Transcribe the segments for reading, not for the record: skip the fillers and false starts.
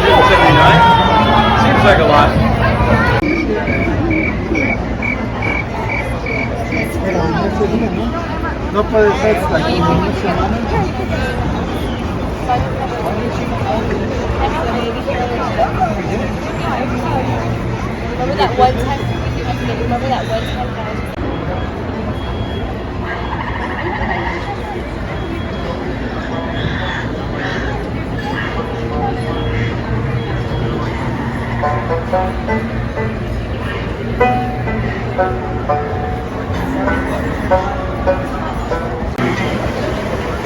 $79? Seems like a lot. No puede ser hasta aquí, una semana. Remember that one time? Remember that one time?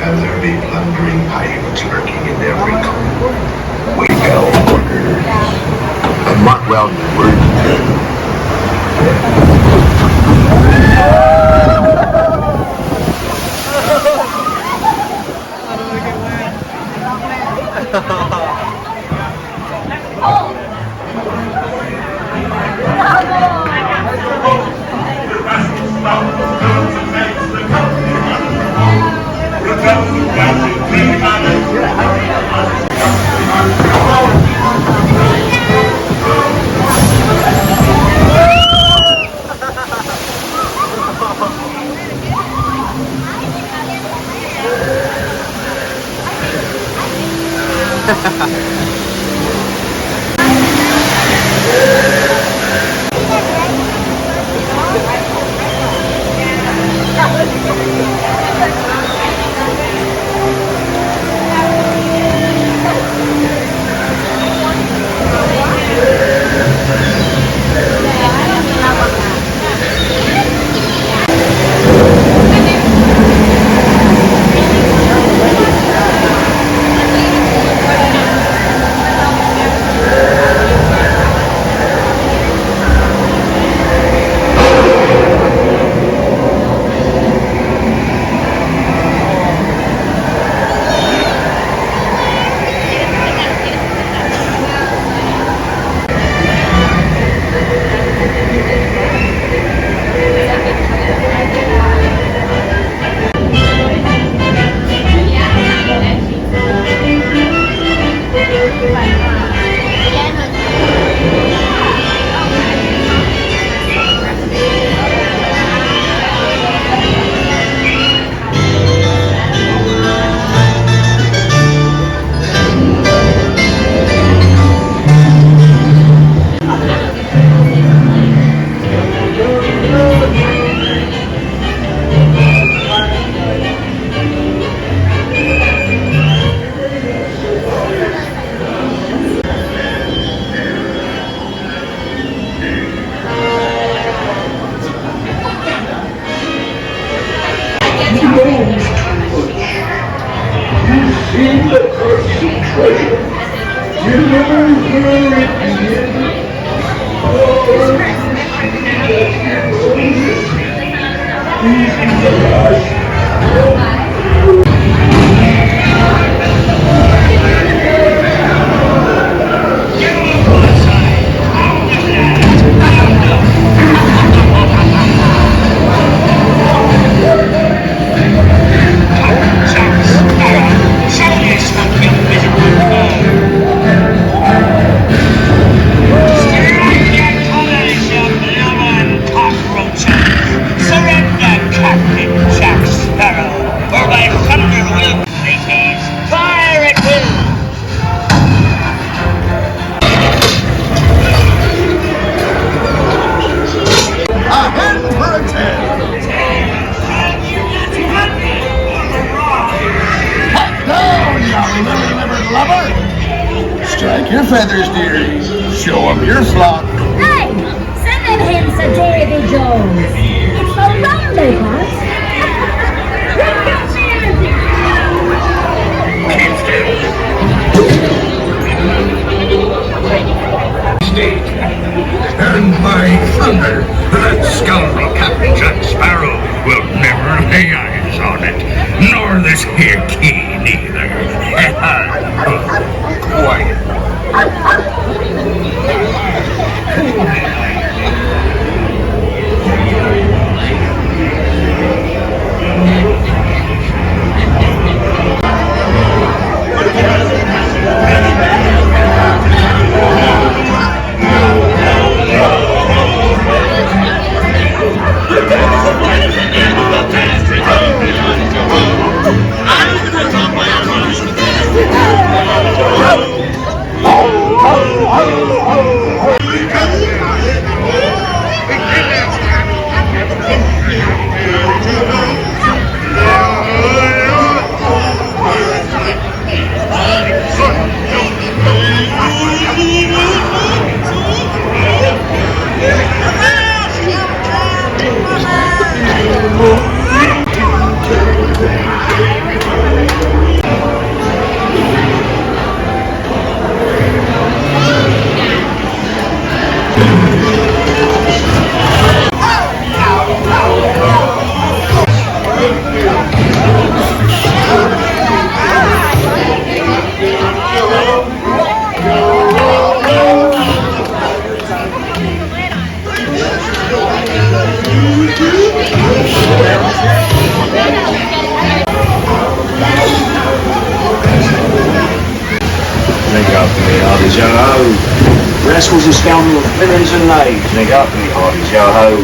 And there be plundering pirates lurking in every corner. We held orders, and mark well your words too. Strike your feathers, dearie. Show 'em your flock. Hey, send him to Davy Jones. It's the rum they want. And by thunder, that scoundrel Captain Jack Sparrow will never lay eyes on it, nor this here key neither. Quiet. rascals and scoundrels, villains and knaves, they got me, hearty yo-ho.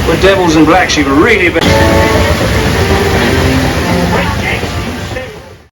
We're devils and black sheep are really bad.